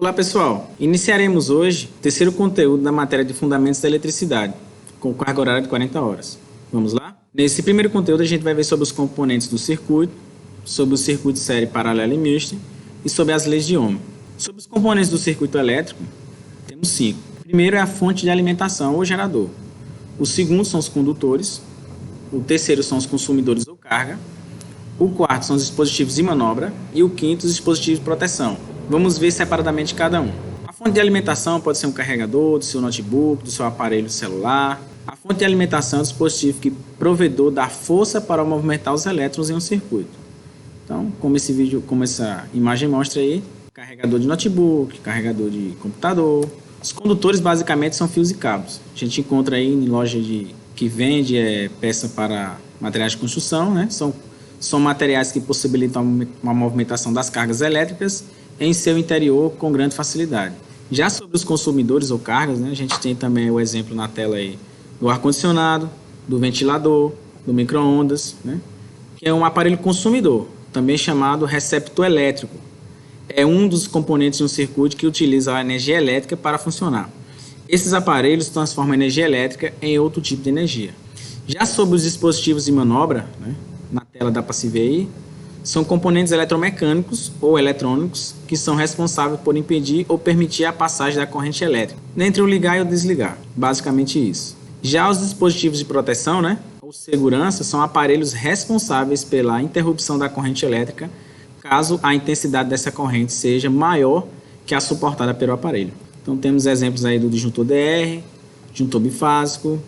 Olá pessoal, iniciaremos hoje o terceiro conteúdo da matéria de Fundamentos da Eletricidade, com carga horária de 40 horas. Vamos lá? Nesse primeiro conteúdo a gente vai ver sobre os componentes do circuito, sobre o circuito série, paralelo e misto e sobre as leis de Ohm. Sobre os componentes do circuito elétrico, temos 5. O primeiro é a fonte de alimentação ou gerador. O segundo são os condutores. O terceiro são os consumidores ou carga. O quarto são os dispositivos de manobra. E o quinto, os dispositivos de proteção. Vamos ver separadamente cada um. A fonte de alimentação pode ser um carregador do seu notebook, do seu aparelho celular. A fonte de alimentação é um dispositivo que provedor dá força para movimentar os elétrons em um circuito. Então, como essa imagem mostra aí, carregador de notebook, carregador de computador. Os condutores basicamente são fios e cabos. A gente encontra aí em loja que vende peça para materiais de construção, né? São materiais que possibilitam uma movimentação das cargas elétricas em seu interior com grande facilidade. Já sobre os consumidores ou cargas, né, a gente tem também o exemplo na tela aí do ar-condicionado, do ventilador, do micro-ondas, né, que é um aparelho consumidor, também chamado receptor elétrico. É um dos componentes de um circuito que utiliza a energia elétrica para funcionar. Esses aparelhos transformam a energia elétrica em outro tipo de energia. Já sobre os dispositivos de manobra, né, na tela dá para se ver aí, são componentes eletromecânicos ou eletrônicos que são responsáveis por impedir ou permitir a passagem da corrente elétrica, entre o ligar e o desligar, basicamente isso. Já os dispositivos de proteção, né, ou segurança, são aparelhos responsáveis pela interrupção da corrente elétrica, caso a intensidade dessa corrente seja maior que a suportada pelo aparelho. Então temos exemplos aí do disjuntor DR, disjuntor bifásico,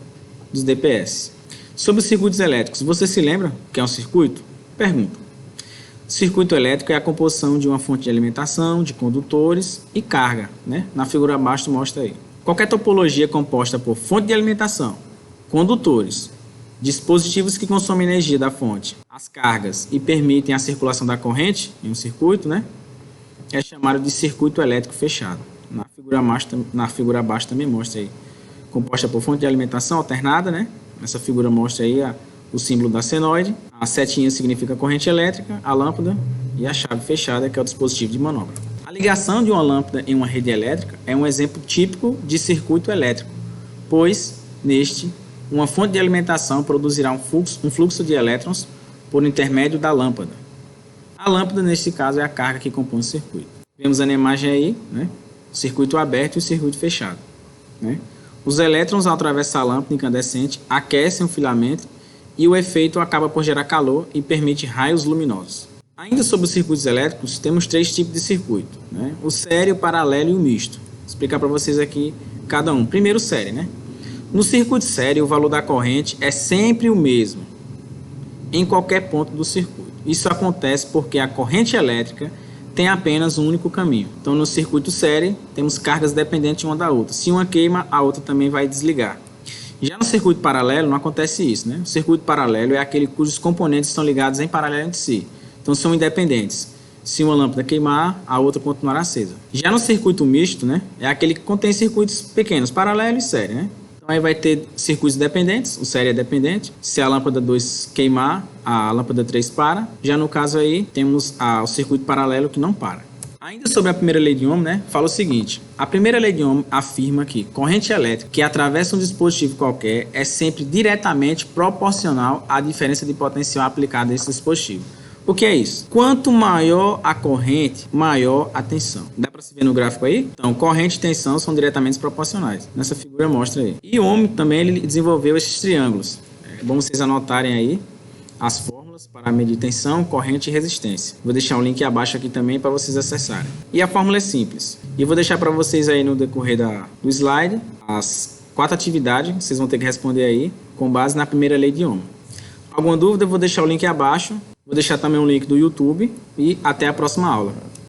dos DPS. Sobre os circuitos elétricos, você se lembra o que é um circuito? Pergunta. Circuito elétrico é a composição de uma fonte de alimentação, de condutores e carga, né? Na figura abaixo mostra aí. Qualquer topologia composta por fonte de alimentação, condutores, dispositivos que consomem energia da fonte, as cargas e permitem a circulação da corrente em um circuito, né? É chamado de circuito elétrico fechado. Na figura abaixo também mostra aí. Composta por fonte de alimentação alternada, né? Essa figura mostra aí o símbolo da senoide, a setinha significa corrente elétrica, a lâmpada e a chave fechada, que é o dispositivo de manobra. A ligação de uma lâmpada em uma rede elétrica é um exemplo típico de circuito elétrico, pois, neste, uma fonte de alimentação produzirá um fluxo de elétrons por intermédio da lâmpada. A lâmpada, neste caso, é a carga que compõe o circuito. Vemos na imagem aí, né, o circuito aberto e o circuito fechado, né? Os elétrons, ao atravessar a lâmpada incandescente, aquecem o filamento e o efeito acaba por gerar calor e permite raios luminosos. Ainda sobre os circuitos elétricos, temos 3 tipos de circuito, né? O série, o paralelo e o misto. Vou explicar para vocês aqui cada um. Primeiro, o série, né? No circuito série, o valor da corrente é sempre o mesmo em qualquer ponto do circuito. Isso acontece porque a corrente elétrica tem apenas um único caminho. Então, no circuito série, temos cargas dependentes uma da outra. Se uma queima, a outra também vai desligar. Já no circuito paralelo não acontece isso, né? O circuito paralelo é aquele cujos componentes estão ligados em paralelo entre si. Então são independentes. Se uma lâmpada queimar, a outra continuará acesa. Já no circuito misto, né, é aquele que contém circuitos pequenos, paralelo e série, né? Então aí vai ter circuitos dependentes, o série é dependente. Se a lâmpada 2 queimar, a lâmpada 3 para. Já no caso aí, temos o circuito paralelo que não para. Ainda sobre a primeira lei de Ohm, né, fala o seguinte: a primeira lei de Ohm afirma que corrente elétrica que atravessa um dispositivo qualquer é sempre diretamente proporcional à diferença de potencial aplicada a esse dispositivo. O que é isso? Quanto maior a corrente, maior a tensão. Dá para se ver no gráfico aí? Então, corrente e tensão são diretamente proporcionais. Nessa figura mostra aí. E Ohm também ele desenvolveu esses triângulos. É bom vocês anotarem aí as fórmulas para medir tensão, corrente e resistência. Vou deixar o link abaixo aqui também para vocês acessarem. E a fórmula é simples. E vou deixar para vocês aí no decorrer do slide as 4 atividades que vocês vão ter que responder aí com base na primeira lei de Ohm. Alguma dúvida, eu vou deixar o link abaixo. Vou deixar também um link do YouTube e até a próxima aula.